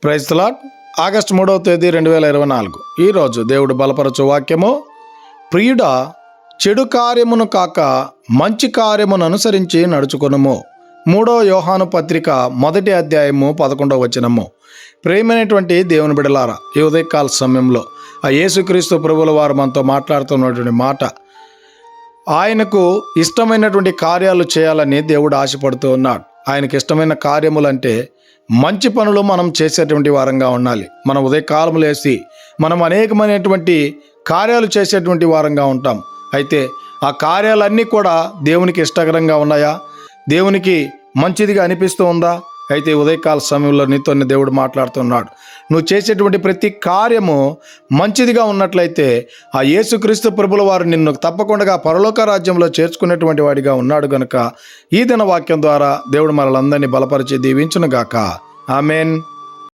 Praise the lord. August 3వ తేదీ 2024. ఈరోజు దేవుడు బలపరచు వాక్యము, ప్రియుడా చెడు కార్యమును కాక మంచి కార్యమును అనుసరించి నడుచుకొనుము. 3వ యోహాను పత్రిక 1వ అధ్యాయము 11వ వచనము. ప్రేమైనటువంటి దేవుని బిడలారా, ఈ ఉదయకాల సమయంలో ఆ యేసుక్రీస్తు ప్రభువుల వారు మనతో మాట్లాడుతున్నటువంటి మాట, ఆయనకు ఇష్టమైనటువంటి కార్యాలు చేయాలని దేవుడు ఆశపడుతూ ఉన్నాడు. ఆయనకి ఇష్టమైన కార్యములంటే మంచి పనులు మనం చేసేటువంటి వారంగా ఉండాలి. మనం ఉదయకాలం లేచి మనం అనేకమైనటువంటి కార్యాలు చేసేటువంటి వారంగా ఉంటాం. అయితే ఆ కార్యాలన్నీ కూడా దేవునికి ఇష్టకరంగా ఉన్నాయా? దేవునికి మంచిదిగా అనిపిస్తూ ఉందా? అయితే ఉదయకాల సమయంలో నీతో దేవుడు మాట్లాడుతున్నాడు. నువ్వు చేసేటువంటి ప్రతి కార్యము మంచిదిగా ఉన్నట్లయితే ఆ యేసుక్రీస్తు ప్రభుల వారు నిన్ను తప్పకుండా పరలోక రాజ్యంలో చేర్చుకునేటువంటి వాడిగా ఉన్నాడు గనుక ఈ దిన వాక్యం ద్వారా దేవుడు మనలందరినీ బలపరిచి దీవించునుగాక. ఆమేన్.